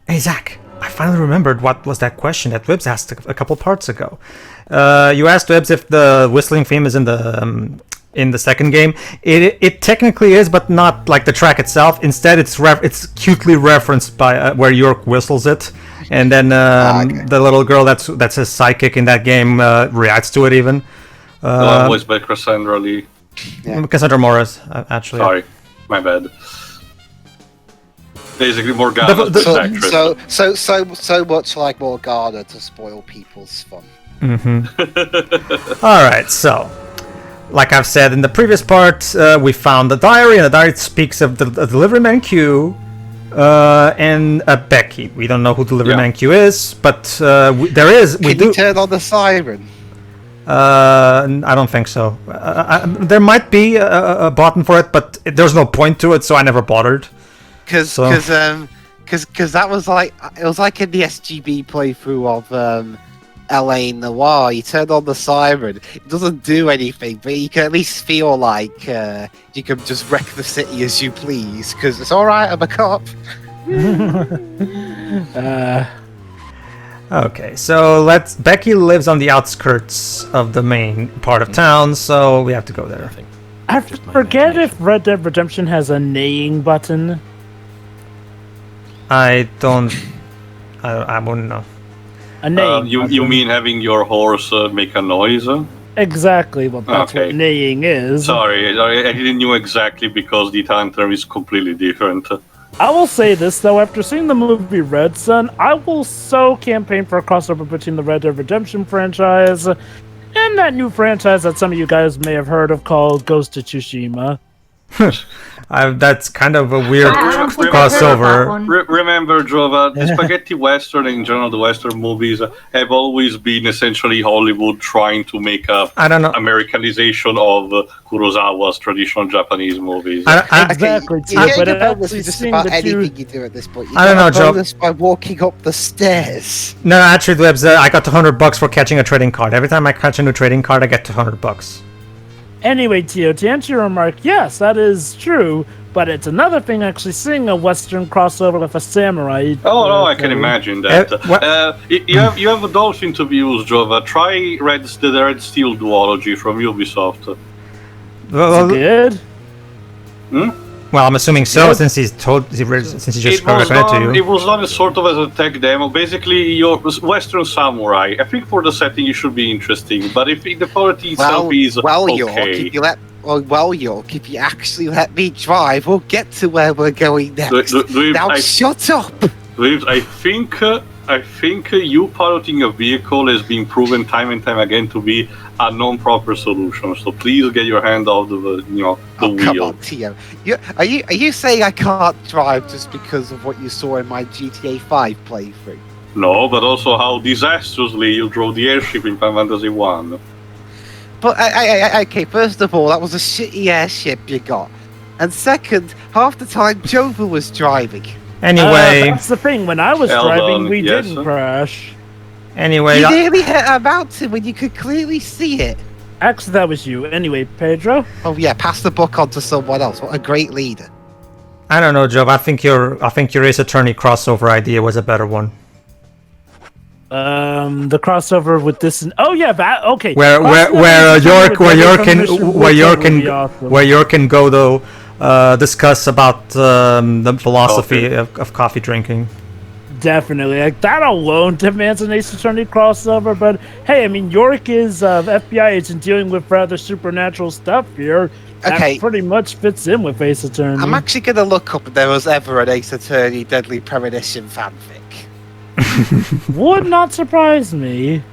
Hey, Zach, I finally remembered what was that question that Wibbs asked a couple parts ago. You asked Wibbs if the whistling theme is in the second game. It technically is, but not like the track itself. Instead, it's cutely referenced by where York whistles it, and then the little girl that's his sidekick in that game reacts to it even. Voiced by Cassandra Lee. Yeah. Cassandra Morris, actually. Sorry, my bad. Basically, Morgana. So much like Morgana to spoil people's fun. Mm-hmm. All right, so like I've said in the previous part, we found the diary, and the diary speaks of the delivery man Q and Becky. We don't know who delivery man Q is, but there is. Can you turn on the siren? I don't think so. There might be a button for it, but there's no point to it, so I never bothered. Because that was like in the SGB playthrough of LA Noire. You turn on the siren, it doesn't do anything, but you can at least feel like you can just wreck the city as you please. Because it's all right, I'm a cop. Okay, so Becky lives on the outskirts of the main part of town, so we have to go there. I forget if Red Dead Redemption has a neighing button. I wouldn't know. A neighing you mean having your horse make a noise? Exactly, well that's what neighing is. Sorry, I didn't know exactly because the Italian term is completely different. I will say this though, after seeing the movie Red Sun, I will so campaign for a crossover between the Red Dead Redemption franchise and that new franchise that some of you guys may have heard of called Ghost of Tsushima. That's kind of a weird crossover. Remember, Jova, the spaghetti western and in general the western movies have always been essentially Hollywood trying to make a Americanization of Kurosawa's traditional Japanese movies. Exactly. You get a bonus for just about anything you do at this point. I don't know, Joe. Bonus by walking up the stairs. No, actually, I got $200 for catching a trading card. Every time I catch a new trading card, I get $200. Anyway, Tio, to answer your remark, yes, that is true, but it's another thing actually seeing a Western crossover with a samurai. Oh, no, I can imagine that. You have a dolphin to use, Jova. Try the Red Steel duology from Ubisoft. Is it good? Well, I'm assuming so, since he just recommended to you. It was done sort of as a tech demo. Basically, your Western samurai. I think for the setting it should be interesting, but if the quality itself is okay. York, if you actually let me drive, we'll get to where we're going next. Shut up! I think you piloting a vehicle has been proven time and time again to be a non-proper solution. So please get your hand off the wheel. Come on, Tio. Are you saying I can't drive just because of what you saw in my GTA 5 playthrough? No, but also how disastrously you drove the airship in Final Fantasy 1. But okay, first of all, that was a shitty airship you got, and second, half the time Jova was driving. Anyway, that's the thing. When I was driving, we didn't crash. Anyway, you nearly hit a mountain when you could clearly see it. Actually, that was you. Anyway, Pedro. Oh yeah, pass the book on to someone else. What a great leader. I don't know, Joe. I think your Ace Attorney crossover idea was a better one. The crossover with this. Oh yeah, that okay. Where York can go though. Discuss about the philosophy of coffee drinking. Definitely, like that alone demands an Ace Attorney crossover. But hey, I mean, York is an FBI agent dealing with rather supernatural stuff here. Okay, that pretty much fits in with Ace Attorney. I'm actually gonna look up if there was ever an Ace Attorney Deadly Premonition fanfic. Would not surprise me.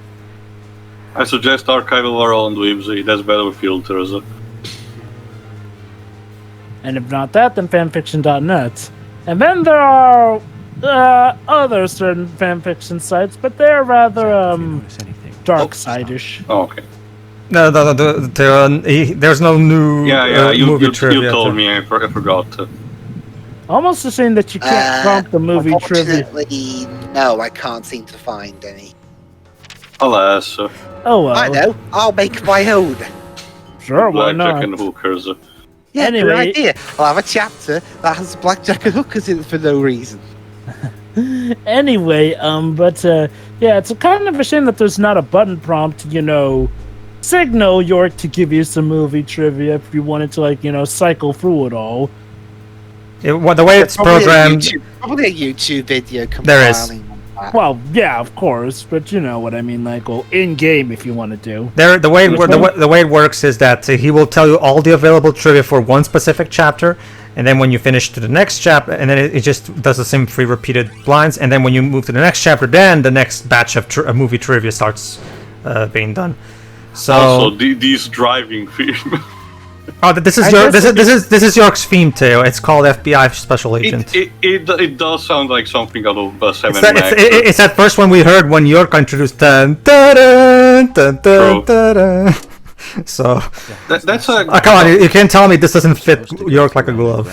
I suggest archival our own Dweebsy. That's better with filters. And if not that, then fanfiction.net. And then there are other certain fanfiction sites, but they're rather dark side-ish. Oh, okay. No, there's no new movie trivia. You told me, I forgot. Almost the same that you can't prompt the movie trivia. No, I can't seem to find any. Alas. Oh well. I know. I'll make my own. Sure, why not? Blackjack and hookers. Yeah, anyway, good idea. I'll have a chapter that has blackjack and hookers in it for no reason. Anyway, yeah, it's kind of a shame that there's not a button prompt, signal York to give you some movie trivia if you wanted to, cycle through it all. The way it's programmed... Probably a YouTube video there is. That. Well, yeah, of course, but you know what I mean, in-game if you want to do. The way it works is that he will tell you all the available trivia for one specific chapter, and then when you finish to the next chapter, and then it just does the same 3 repeated blinds, and then when you move to the next chapter, then the next batch of movie trivia starts being done. So also, these driving film. Oh, this is York's theme, Theo. It's called FBI Special Agent. It does sound like something out of 7 It's that first one we heard when York introduced dun, dun, dun, dun, dun, dun. So that's a come on, you can't tell me this doesn't fit York like a glove.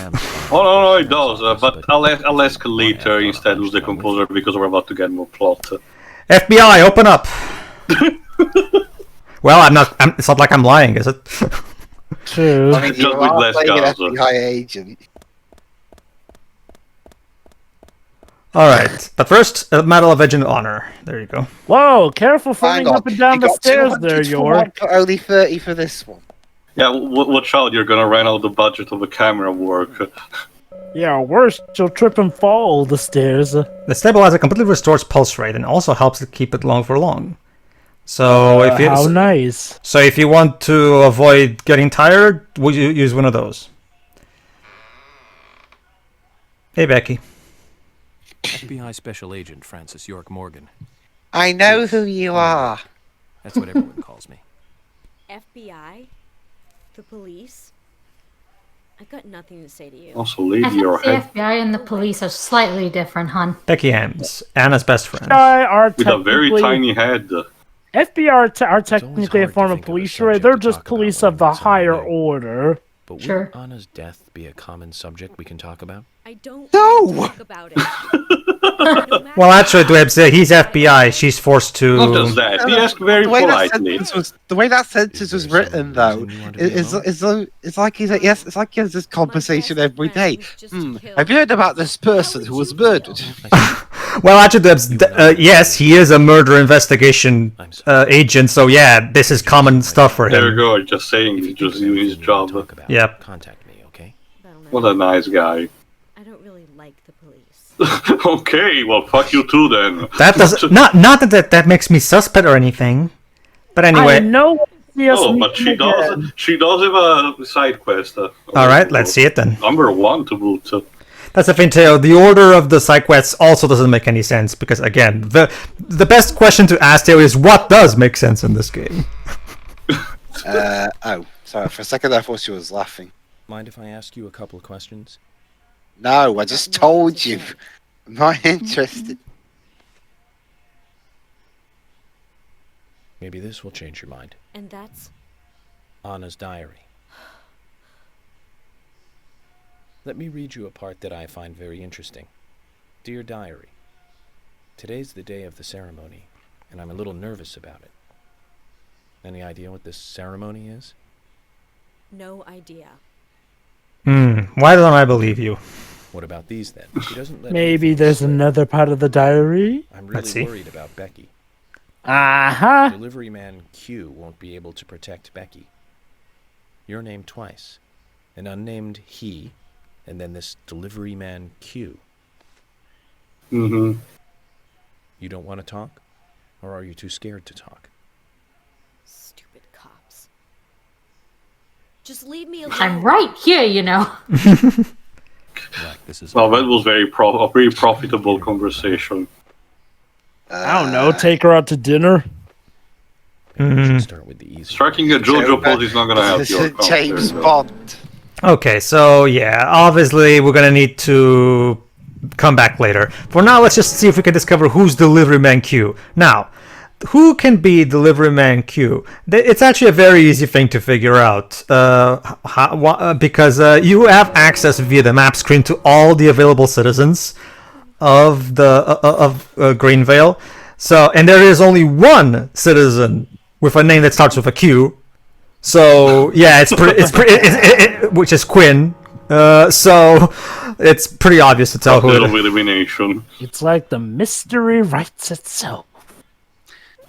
Oh no, it does. But I'll ask later instead who's the composer because we're about to get more plot. FBI, open up. Well, it's not like I'm lying, is it? True. I mean, Just with less guns. FBI agent. Alright, but first, a Medal of Agent Honor. There you go. Whoa, careful falling up and down the stairs there, York. Only 30 for this one. Yeah, watch out, you're gonna run out of the budget of the camera work. Yeah, worse, you'll trip and fall the stairs. The stabilizer completely restores pulse rate and also helps to keep it long for long. So how nice. So if you want to avoid getting tired, would you use one of those? Hey, Becky. FBI Special Agent Francis York Morgan. I know who you are. That's what everyone calls me. FBI? The police? I've got nothing to say to you. Also, I lady, think your the head FBI and the police are slightly different, hon. Becky Hams, Anna's best friend. with a very tiny head. FBI are technically a form of police, right? They're just police of the higher order. But Sure. would Anna's death be a common subject we can talk about? I don't No! want to talk about it. Well, actually, Dwebs, he's FBI. She's forced to... Not just that, he asked very politely. The way that sentence was written, though, it's like he has this conversation every day. Have you heard about this person who was murdered? Well, actually, Dwebs, yes, he is a murder investigation agent, so yeah, this is common stuff for him. There you go, just saying, he's just doing his job. Yep. Contact me, okay? What a nice guy. I don't really like the police. Okay, well, fuck you too then. That does not that makes me suspect or anything. But anyway. I know. Oh, but she does have a side quest. All right, let's see it then. Number 1 to boot. That's the thing, Teo. The order of the side quests also doesn't make any sense because, again, the best question to ask Teo is what does make sense in this game. Oh, sorry. For a second, I thought she was laughing. Mind if I ask you a couple of questions? No, I just told you. I'm not interested. Maybe this will change your mind. And that's... Anna's diary. Let me read you a part that I find very interesting. Dear Diary, today's the day of the ceremony, and I'm a little nervous about it. Any idea what this ceremony is? No idea. Why don't I believe you? What about these then? She doesn't let Maybe there's another part of the diary? I'm Let's really see. worried about Becky. Uh-huh. Delivery man Q won't be able to protect Becky. You're named twice. An unnamed he, and then this delivery man Q. Mm-hmm. You don't want to talk? Or are you too scared to talk? Stupid cops. Just leave me alone. I'm right here, you know. This is Well, that was a very profitable conversation. I don't know, take her out to dinner? we should start with the easy. Striking a JoJo pose is not going to help you. James Bond. Okay, so yeah, obviously we're gonna need to come back later. For now, let's just see if we can discover who's Delivery Man Q. Now, who can be Delivery Man Q? It's actually a very easy thing to figure out because you have access via the map screen to all the available citizens of Greenvale. So, and there is only one citizen with a name that starts with a Q. So yeah, it's pretty, which is Quinn. So It's pretty obvious to tell who it is. Elimination. It's like the mystery writes itself.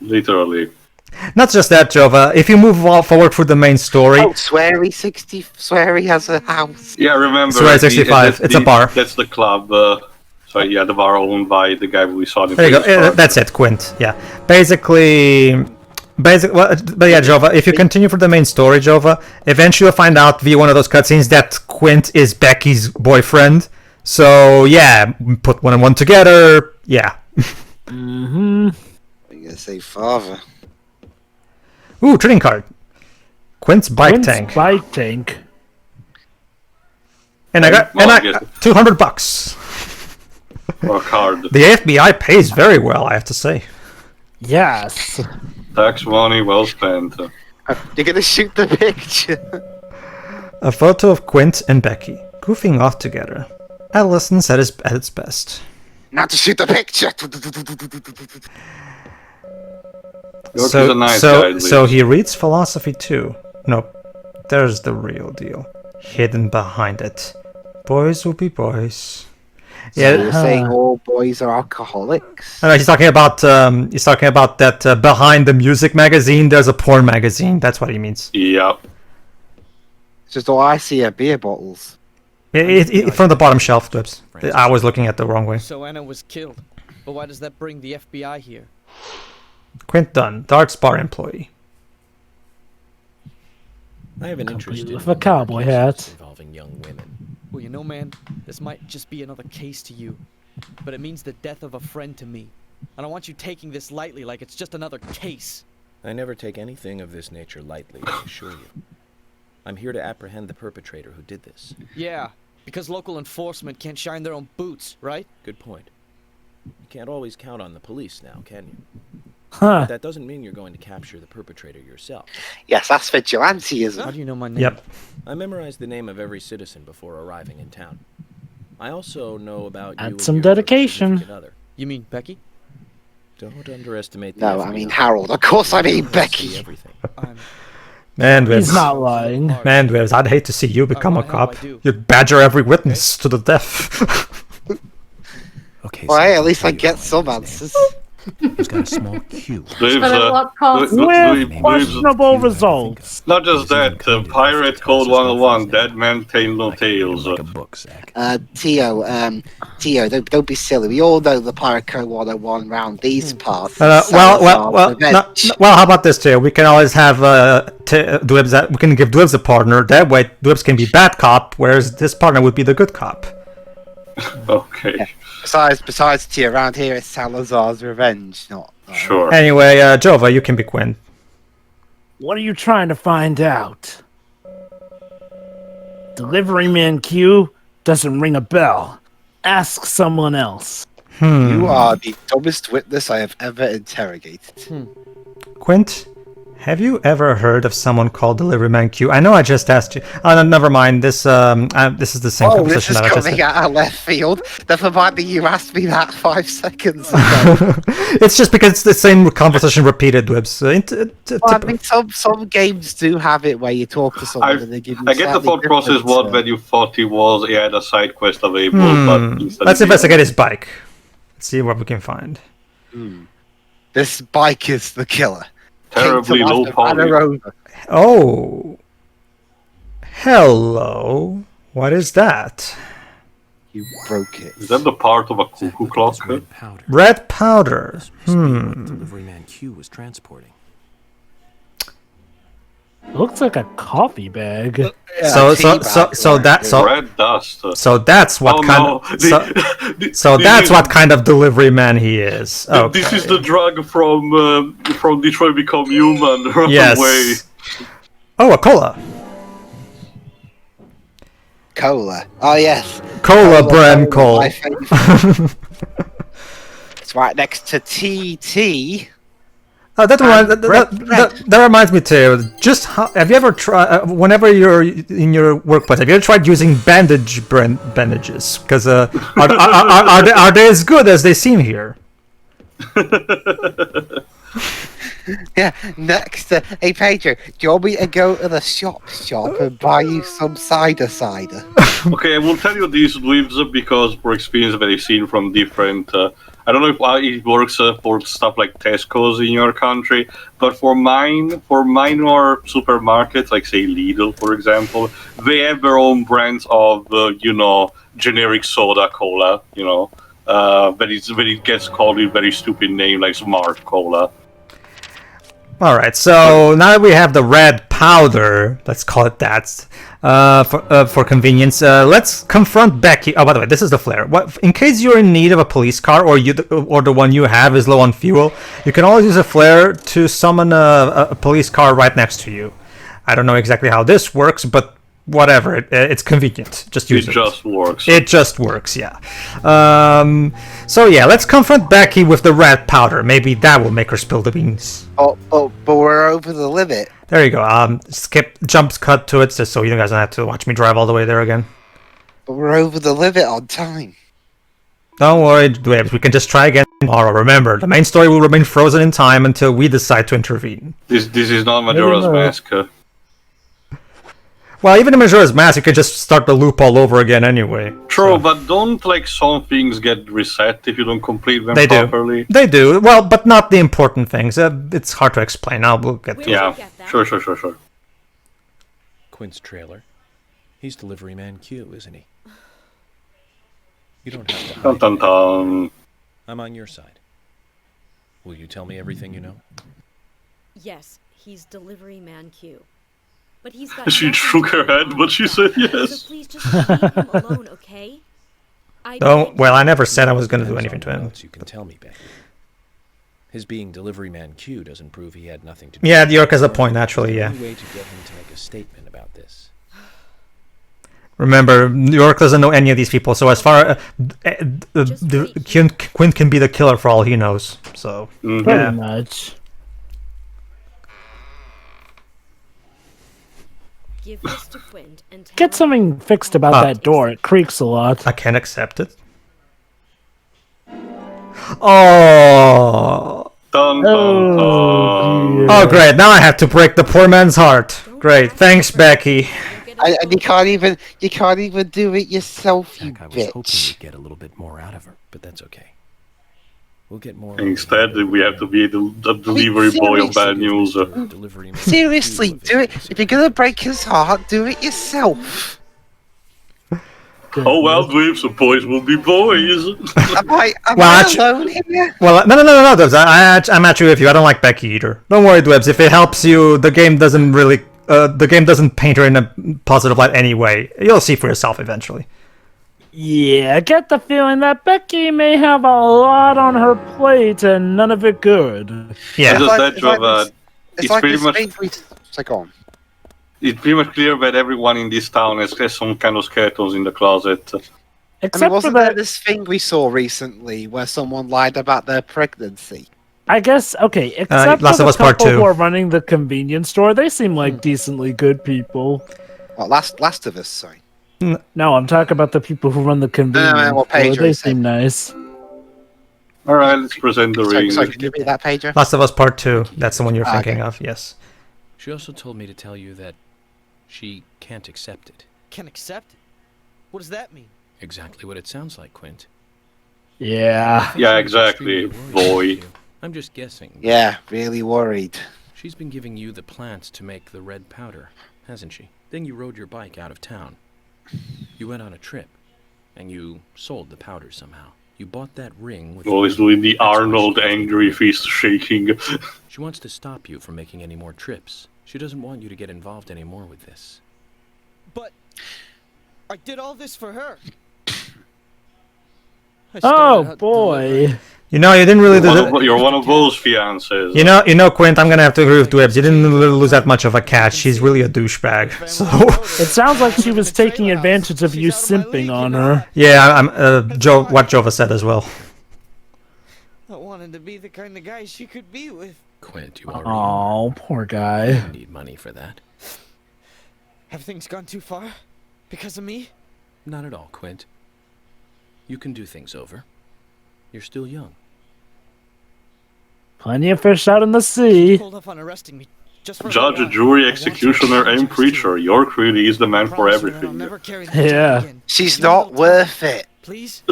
Literally. Not just that, Jova. If you move forward through the main story... Oh, Sweary has a house. Yeah, remember. Sweary 65. It's a bar. That's the club. Sorry, yeah, the bar owned by the guy we saw in the There you go. That's it, Quint. Yeah. Basically... but yeah, Jova, if you continue for the main story, Jova, eventually you'll find out via one of those cutscenes that Quint is Becky's boyfriend. So, yeah, put one and one together. Yeah. I'm gonna say father. Ooh, trading card. Quint's bike tank. Bike tank. And I got $200. For a card. The FBI pays very well, I have to say. Yes. Tax money well spent. You're gonna shoot the picture. A photo of Quint and Becky, goofing off together. Adolescence at its best. Not to shoot the picture. York is a nice guy, so he reads philosophy too. Nope, there's the real deal. Hidden behind it. Boys will be boys. So you're saying all boys are alcoholics? I know, he's talking about that behind the music magazine. There's a porn magazine. That's what he means. Yep. It's just all I see are beer bottles. From the bottom shelf, Dwibs. I was looking at the wrong way. So Anna was killed, but why does that bring the FBI here? Quint Dunn, Darts Bar employee. I have an interest in with a cowboy hat involving young women. Well, you know, man, this might just be another case to you, but it means the death of a friend to me. I don't want you taking this lightly like it's just another case. I never take anything of this nature lightly, I assure you. I'm here to apprehend the perpetrator who did this. Yeah, because local enforcement can't shine their own boots, right? Good point. You can't always count on the police now, can you? Huh. But that doesn't mean you're going to capture the perpetrator yourself. Yes, that's vigilanteism. How do you know my name? Yep. I memorized the name of every citizen before arriving in town. I also know about you. Add some dedication. Other. You mean Becky? Don't underestimate the No, I mean Harold. Of course I mean Becky. Everything. Man, He's not lying. Man, Dwibs, I'd hate to see you become a cop. I do. You'd badger every witness to the death. Okay. Well, so hey, at least I you get know some his name. answers. He's got a small Q. With questionable results. Not just that, Pirate Code 101, Dead Man Tell No Tales. Like a book, Zach. Tio, don't be silly. We all know the Pirate Code 101 round these parts. Well, how about this, too? We can always have Dwibs. We can give Dwibs a partner. That way, Dwibs can be bad cop, whereas this partner would be the good cop. Okay. Yeah. Besides Tio, around here it's Salazar's revenge, not. Sure. Anyway, Jova, you can be Quinn. What are you trying to find out? Delivery man Q doesn't ring a bell. Ask someone else. You are the dumbest witness I have ever interrogated. Quint, have you ever heard of someone called Delivery Man Q? I know I just asked you. Oh, no, never mind. This is the same conversation this is that I just coming had. out of left field. Never mind that you asked me that 5 seconds ago. It's just because it's the same conversation repeated, Dwibs. I mean, some games do have it where you talk to someone and they give you. I get the thought process was when you thought he had a side quest available, but instead let's investigate his bike. Let's see what we can find. This bike is the killer. Terribly low poly. Oh. Hello. What is that? You broke it. Is that the part of a cuckoo clock? Red powder. Red powder. Delivery man Q was transporting. Looks like a coffee bag. So red dust. So that's what that's what kind of delivery man he is. Okay. This is the drug from Detroit Become Human. Yes. Away. Oh, a cola. Cola. Oh yes. Cola brand cola. My favorite. It's right next to TT. Oh, that reminds me too. Just have you ever tried? Whenever you're in your workplace, have you ever tried using bandages? Because are they as good as they seem here? Yeah, next, hey Pedro, do you want me to go to the shop and buy you some cider? Okay, I will tell you these dweebs because for experience that I've seen from different. I don't know if it works for stuff like Tesco's in your country, but for minor supermarkets, like say Lidl, for example, they have their own brands of generic soda cola. But it gets called with a very stupid name like Smart Cola. Alright, so now that we have the red powder, let's call it that, for convenience, let's confront Becky. Oh, by the way, this is the flare. In case you're in need of a police car, or the one you have is low on fuel, you can always use a flare to summon a police car right next to you. I don't know exactly how this works, but whatever, it's convenient. Just use it. It just works. It just works, yeah. So yeah, let's confront Becky with the red powder. Maybe that will make her spill the beans. But we're over the limit. There you go. Jump cut to it, just so you guys don't have to watch me drive all the way there again. But we're over the limit on time. Don't worry, Dwebs, we can just try again tomorrow. Remember, the main story will remain frozen in time until we decide to intervene. This is not Majora's Mask. Well, even in Majora's Mask, you can just start the loop all over again anyway. True, but don't some things get reset if you don't complete them properly? They do. Well, but not the important things. It's hard to explain. We'll get to it. Yeah, sure. Quint's trailer. He's delivery man Q, isn't he? You don't have to hide. Dun, dun, dun. I'm on your side. Will you tell me everything you know? Yes, he's delivery man Q. But he's got she shook her head, but she said yes. So please just leave him alone, okay? Well, I never said I was going to do anything to him. You can tell me, Becky. His being delivery man Q doesn't prove he had nothing to do. Yeah, York has a point, actually, yeah. Any way to get him to make a statement about this? Remember, York doesn't know any of these people, so as far Quint can be the killer for all he knows. So, pretty much. Give this to Quint and Get something fixed about that door. It creaks a lot. I can't accept it. Oh. Dun, dun, dun. Oh, great. Now I have to break the poor man's heart. Great. Thanks, Becky. And you can't even do it yourself, you I was bitch. hoping we'd get a little bit more out of her. But that's okay. We'll get more. Instead, we have to be the delivery boy of bad news. Seriously, do it. If you're gonna break his heart, do it yourself. Oh well, dweebs, the boys will be boys. Am I alone here? Well, no, Dwebs. I'm actually with you. I don't like Becky either. Don't worry, Dwebs. If it helps you, the game doesn't really. The game doesn't paint her in a positive light anyway. You'll see for yourself eventually. Yeah, I get the feeling that Becky may have a lot on her plate and none of it good. Yeah. It's pretty much clear that everyone in this town has some kind of skeletons in the closet. Except wasn't for there this thing we saw recently where someone lied about their pregnancy? I guess, okay, except Last for of the Us Part couple 2. who are running the convenience store, they seem like decently good people. Well, Last of Us, sorry. No, I'm talking about the people who run the convenience what store. Pedro They said. seem nice. Alright, let's present the ring. Sorry, can you read that, Pedro? Last of Us Part 2. That's the one you're thinking of, yes. She also told me to tell you that she can't accept it. Can't accept it? What does that mean? Exactly what it sounds like, Quint. Yeah. Yeah, exactly, boy. I'm just guessing. Yeah, really worried. She's been giving you the plants to make the red powder, hasn't she? Then you rode your bike out of town. You went on a trip, and you sold the powder somehow. You bought that ring with... Always doing the Arnold angry fist shaking. She wants to stop you from making any more trips. She doesn't want you to get involved anymore with this. But I did all this for her. Oh, boy. You know, you didn't really do that. You're one of those fiancés. You know, Quint, I'm gonna have to agree with Dwebs. You didn't lose that much of a cat. She's really a douchebag. So It sounds like she was taking advantage of you simping on her. yeah, I'm what Jova said as well. I wanted to be the kind of guy she could be with. Quint, you already Oh, poor guy. need money for that. Have things gone too far? Because of me? Not at all, Quint. You can do things over. You're still young. Plenty of fish out in the sea. Hold off on arresting me. Just for a Judge, while. jury, I want executioner, you to and preacher. York really is the man for promise you that I'll everything. never carry that Yeah. job again. She's Give me a not little worth time, it. Please.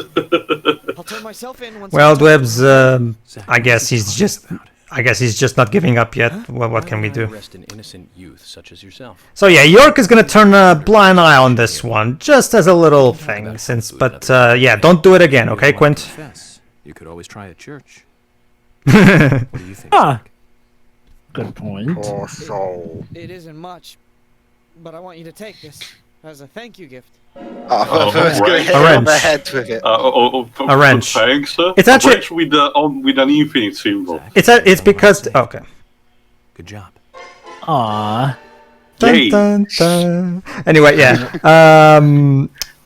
I'll turn myself in once. Well, I'm done. Dwebs, I guess he's just not giving up yet. Well, what can we do? Arrest an innocent youth such as yourself. So yeah, York is gonna turn a blind eye on this one, just as a little thing. But yeah, don't do it again, okay, Quint? Confess. You could always try at church. What do you think? Ah, good point. Poor soul. It isn't much, but I want you to take this as a thank you gift. Oh, I thought I was going to right. hit A her on the wrench. head with it. A wrench. Thanks. It's actually- a wrench with an infinite symbol. It's because okay. Good job. Aw. Yay. Dun, dun, dun. Anyway, yeah.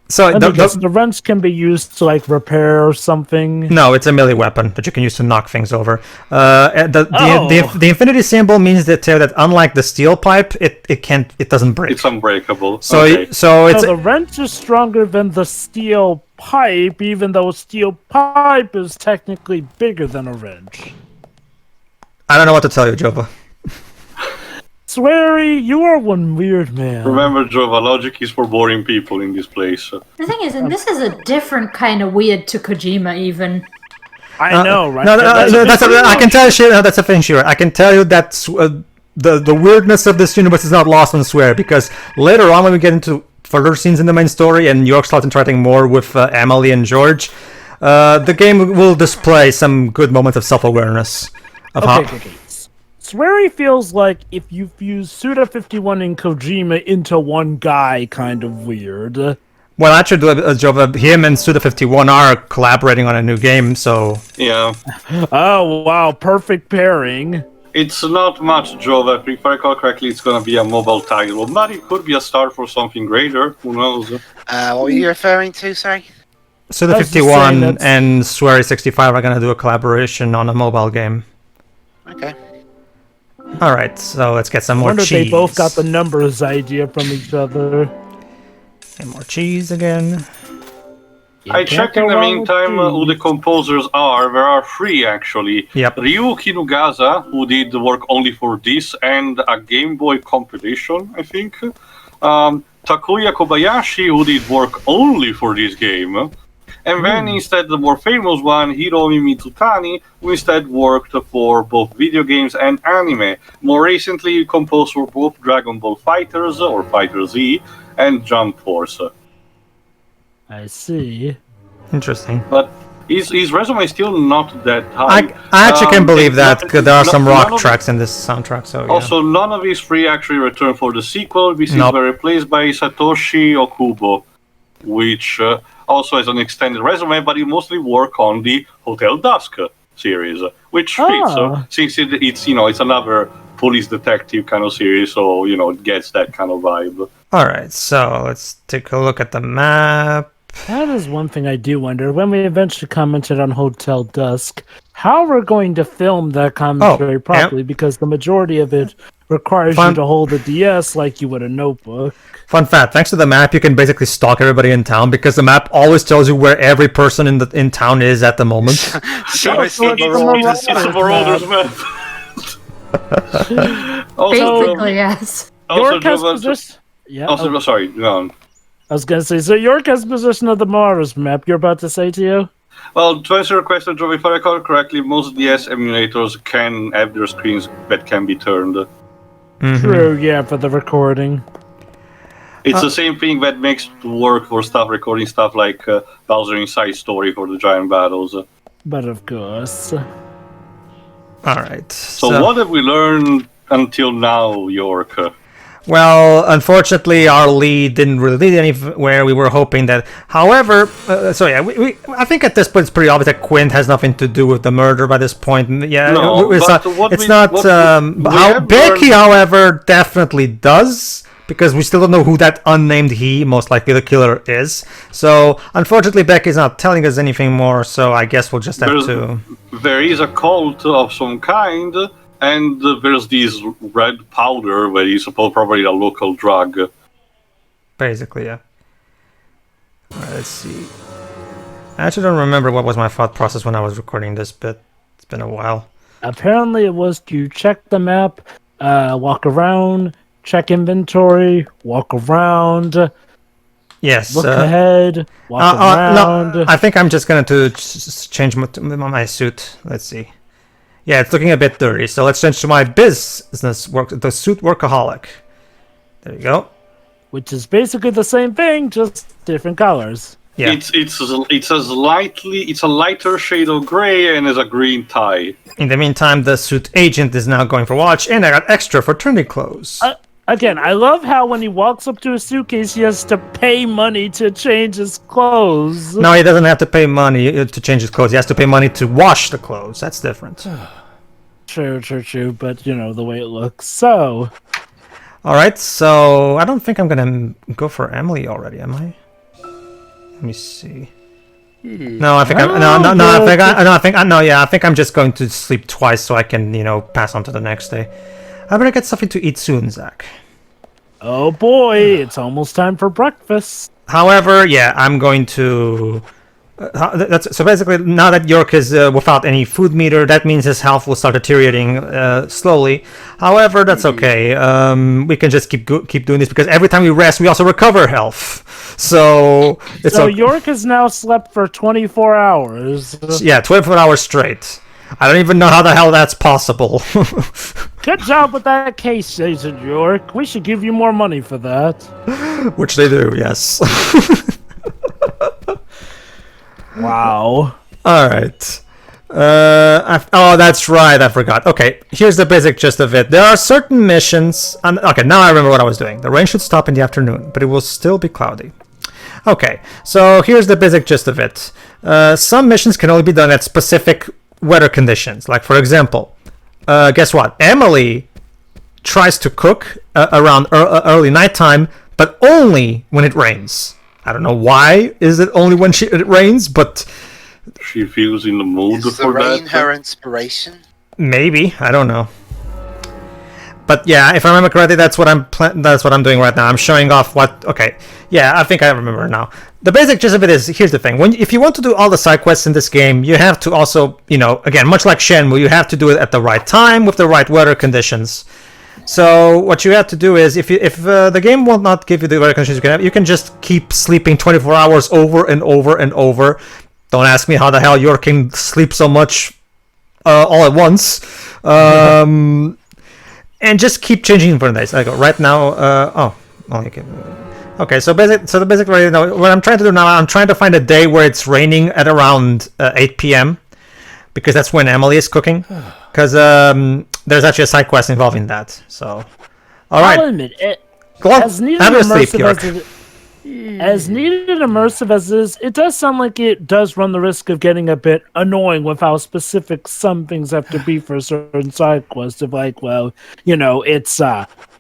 So Let me guess, the wrench can be used to like repair something. no, it's a melee weapon that you can use to knock things over. The Oh. infinity symbol means that unlike the steel pipe, it doesn't break. It's unbreakable. So okay. so it's So the wrench is stronger than the steel pipe, even though a steel pipe is technically bigger than a wrench. I don't know what to tell you, Jova. Sweary, you are one weird man. Remember, Jova, logic is for boring people in this place. The thing is, and this is a different kind of weird to Kojima, even. I know, right? No, I can tell you, no, that's a thing, Shira. I can tell you that the weirdness of this universe is not lost on Swear, because later on when we get into further scenes in the main story and York starts interacting more with Emily and George, the game will display some good moments of self-awareness of Okay. Sweary feels like if you fuse Suda51 and Kojima into one guy, kind of weird. Well, actually, Jova, him and Suda51 are collaborating on a new game, so... Yeah. Oh, wow, perfect pairing. It's not much, Jova. If I recall correctly, it's going to be a mobile title, but it could be a start for something greater. Who knows? What were you referring to, sorry? Suda51 that's- and Swery65 are going to do a collaboration on a mobile game. Okay. Alright, so let's get some I more wonder if cheese. they both got the numbers idea from each other. And more cheese again. I checked in the go wrong with meantime who the cheese. composers are. There are three, actually. Yep. Ryu Kinugaza, who did the work only for this and a Game Boy compilation, I think. Takuya Kobayashi, who did work only for this game. And then instead the more famous one, Hiromi Mitsutani, who instead worked for both video games and anime. More recently, he composed for both Dragon Ball FighterZ or Fighter Z and Jump Force. I see. Interesting. But his resume is still not that high. I actually can believe that, because there are some none rock of- tracks in this soundtrack, so yeah. Also, none of these three actually returned for the sequel. This Nope. is replaced by Satoshi Okubo, which also has an extended resume, but he mostly worked on the Hotel Dusk series, which fits. So, since it's another police detective kind of series, so it gets that kind of vibe. Alright, so let's take a look at the map. That is one thing I do wonder. When we eventually commented on Hotel Dusk, how we're going to film that commentary properly, because the majority of it requires you to hold a DS like you would a notebook. Fun fact, thanks to the map, you can basically stalk everybody in town, because the map always tells you where every person in town is at the moment. It's a Marauders map. Basically, yes. Also, York has Jova- position. Yeah. also, sorry, go on. I was gonna say, so York has position of the Mars map. You're about to say to you? Well, to answer your question, Joe, if I recall correctly, most DS emulators can have their screens that can be turned. Mhm. True, yeah, for the recording. It's the same thing that makes it work for recording stuff like Bowser Inside Story for the giant battles. But of course. Alright. So what have we learned until now, York? Well, unfortunately, our lead didn't really lead anywhere. We were hoping that. However, I think at this point it's pretty obvious that Quint has nothing to do with the murder by this point. Yeah, No, it's but not. what It's we- not. what we How have Becky, learned- however, definitely does. Because we still don't know who that unnamed he, most likely the killer, is. So, unfortunately, Becky's not telling us anything more, so I guess we'll just have to... There is a cult of some kind, and there's this red powder that is probably a local drug. Basically, yeah. Alright, let's see. I actually don't remember what was my thought process when I was recording this bit. It's been a while. Apparently, it was to check the map, walk around, check inventory, walk around. Yes. Look ahead, walk around. No, I think I'm just going to change my suit. Let's see. Yeah, it's looking a bit dirty. So let's change to my business work, the suit workaholic. There you go. Which is basically the same thing, just different colors. Yeah. It's a lighter shade of gray and has a green tie. In the meantime, the suit agent is now going for watch, and I got extra for trendy clothes. Again, I love how when he walks up to a suitcase, he has to pay money to change his clothes. No, he doesn't have to pay money to change his clothes. He has to pay money to wash the clothes. That's different. True. But, the way it looks. So... Alright, so I don't think I'm gonna go for Emily already, am I? Let me see. No, I think I think I'm just going to sleep twice so I can, pass on to the next day. I better get something to eat soon, Zach. Oh boy, it's almost time for breakfast. However, yeah, I'm going to... so basically, now that York is without any food meter, that means his health will start deteriorating slowly. However, that's okay. We can just keep doing this because every time we rest, we also recover health. So it's okay. York has now slept for 24 hours. Yeah, 24 hours straight. I don't even know how the hell that's possible. Good job with that case, Agent York. We should give you more money for that. Which they do, yes. Wow. Alright. That's right, I forgot. Okay, here's the basic gist of it. There are certain missions... okay, now I remember what I was doing. The rain should stop in the afternoon, but it will still be cloudy. Okay, so here's the basic gist of it. Some missions can only be done at specific weather conditions. Like, for example, guess what? Emily tries to cook around early nighttime, but only when it rains. I don't know why is it only when it rains, but... She feels in the mood is for the rain that. her inspiration? Maybe, I don't know. But yeah, if I remember correctly, that's what I'm doing right now. I'm showing off what... Okay, yeah, I think I remember now. The basic gist of it is, here's the thing. If you want to do all the side quests in this game, you have to also, again, much like Shenmue, you have to do it at the right time with the right weather conditions. So what you have to do is, if the game will not give you the weather conditions you can just keep sleeping 24 hours over and over and over. Don't ask me how the hell York can sleep so much all at once. And just keep changing for days. Like right now, okay. So the basic what I'm trying to do now, I'm trying to find a day where it's raining at around 8 p.m. because that's when Emily is cooking. Because there's actually a side quest involving that. So, all right. I'll admit, Go on. as needed Have and a sleep, York. as needed and immersive as it is, it does sound like it does run the risk of getting a bit annoying with how specific some things have to be for a certain side quest. Of like, well, it's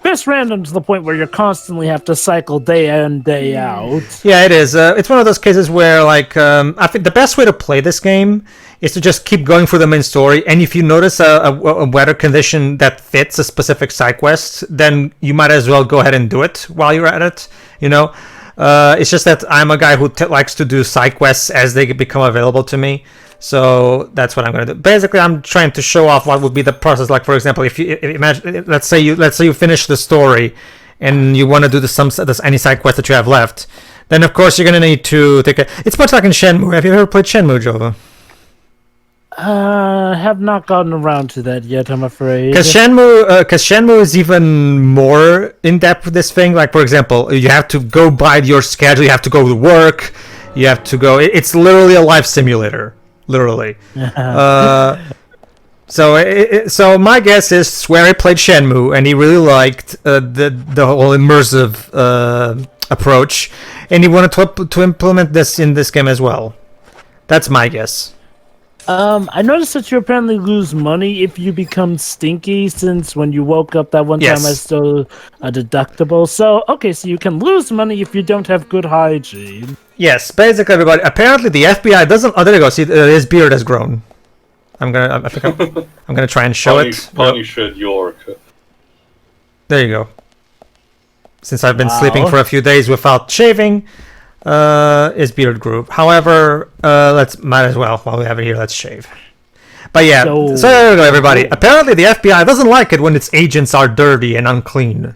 this random to the point where you constantly have to cycle day in, day out. Yeah, it is. It's one of those cases where, like, I think the best way to play this game is to just keep going through the main story, and if you notice a weather condition that fits a specific side quest, then you might as well go ahead and do it while you're at it, It's just that I'm a guy who likes to do side quests as they become available to me. So that's what I'm going to do. Basically, I'm trying to show off what would be the process. Like, for example, if you imagine, let's say you finish the story, and you want to do any side quest that you have left, then of course you're going to need to take a. It's much like in Shenmue. Have you ever played Shenmue, Jova? Have not gotten around to that yet, I'm afraid. Because Shenmue is even more in depth with this thing. Like, for example, you have to go by your schedule. You have to go to work. You have to go. It's literally a life simulator. Literally. So my guess is Swery played Shenmue and he really liked the whole immersive approach, and he wanted to implement this in this game as well. That's my guess. I noticed that you apparently lose money if you become stinky, since when you woke up that one time I stole a deductible. So, okay, so you can lose money if you don't have good hygiene. Yes, basically everybody. Apparently the FBI doesn't... Oh, there you go. See, his beard has grown. I'm gonna try and show it. Punish at York. There you go. Since I've been sleeping for a few days without shaving, his beard grew. However, might as well, while we have it here, let's shave. But yeah, so there we go, everybody. Apparently, the FBI doesn't like it when its agents are dirty and unclean.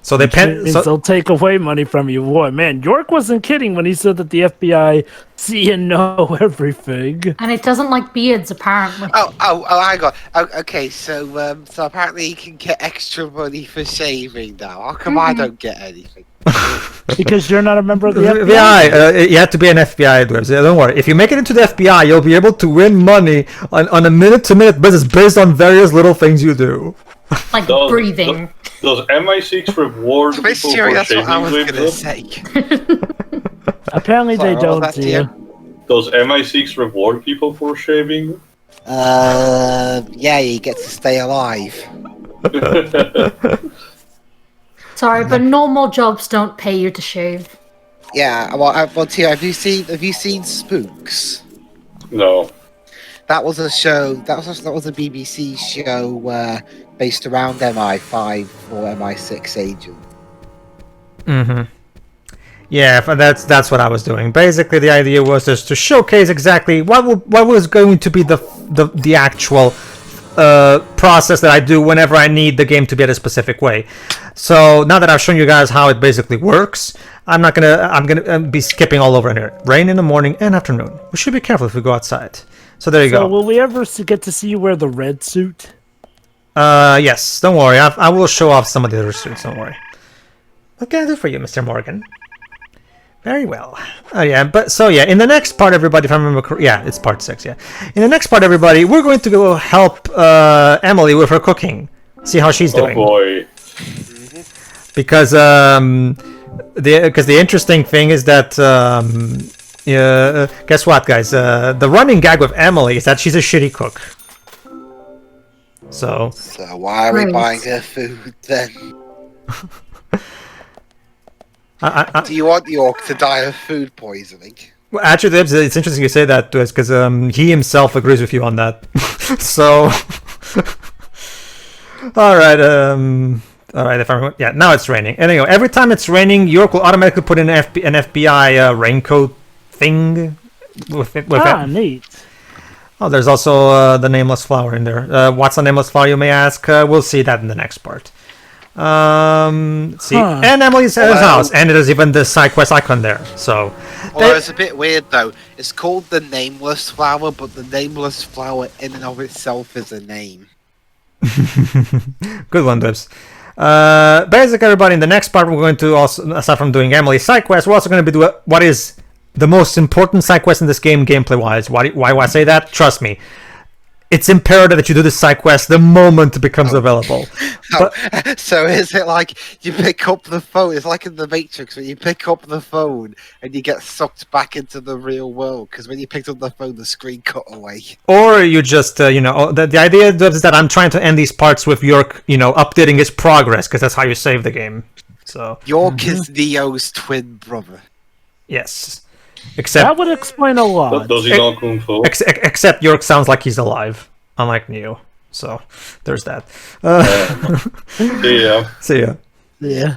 So they'll take away money from you. Boy, man, York wasn't kidding when he said that the FBI see and know everything. And it doesn't like beards, apparently. Hang on. Okay, so apparently you can get extra money for shaving now. How come I don't get anything? Because you're not a member of the FBI. FBI, you have to be an FBI. Don't worry. If you make it into the FBI, you'll be able to win money on a minute-to-minute basis based on various little things you do. Like breathing. Does MI6 reward people for shaving limbs? Apparently they don't. Does MI6 reward people for shaving? Yeah, you get to stay alive. Sorry, but normal jobs don't pay you to shave. Yeah, well, Tia, have you seen Spooks? No. That was a show. That was a BBC show based around MI5 or MI6 agent. Yeah, that's what I was doing. Basically, the idea was just to showcase exactly what was going to be the actual process that I do whenever I need the game to be a specific way. So now that I've shown you guys how it basically works, I'm gonna be skipping all over here. Rain in the morning and afternoon. We should be careful if we go outside. So there you go. So will we ever get to see you wear the red suit? Yes. Don't worry. I will show off some of the other suits. Don't worry. What can I do for you, Mr. Morgan? Very well. Oh yeah, in the next part, everybody, if I remember correctly, yeah, it's part 6. Yeah, in the next part, everybody, we're going to go help Emily with her cooking. See how she's doing. Oh boy. Because the interesting thing is that guess what, guys? The running gag with Emily is that she's a shitty cook. So why are we buying her food then? Do you want York to die of food poisoning? Well, actually, it's interesting you say that to us because he himself agrees with you on that. So, all right. Yeah, now it's raining. Anyway, every time it's raining, York will automatically put in an FBI raincoat thing with it. Neat. Oh, there's also the nameless flower in there. What's the nameless flower, you may ask? We'll see that in the next part. And Emily's house, and there's even the side quest icon there. So, it's a bit weird though. It's called the nameless flower, but the nameless flower in and of itself is a name. Good one, Dibs. Basically, everybody, in the next part, we're going to also, aside from doing Emily's side quest, we're also going to be doing what is the most important side quest in this game, gameplay-wise. Why do I say that? Trust me. It's imperative that you do this side quest the moment it becomes available. So is it like you pick up the phone? It's like in the Matrix when you pick up the phone and you get sucked back into the real world because when you picked up the phone, the screen cut away. Or you just, the idea is that I'm trying to end these parts with York, updating his progress because that's how you save the game. So York is Neo's twin brother. Yes. Except that would explain a lot. Does he know Kung Fu? Except York sounds like he's alive, unlike Neo. So there's that. See ya. See ya. Yeah.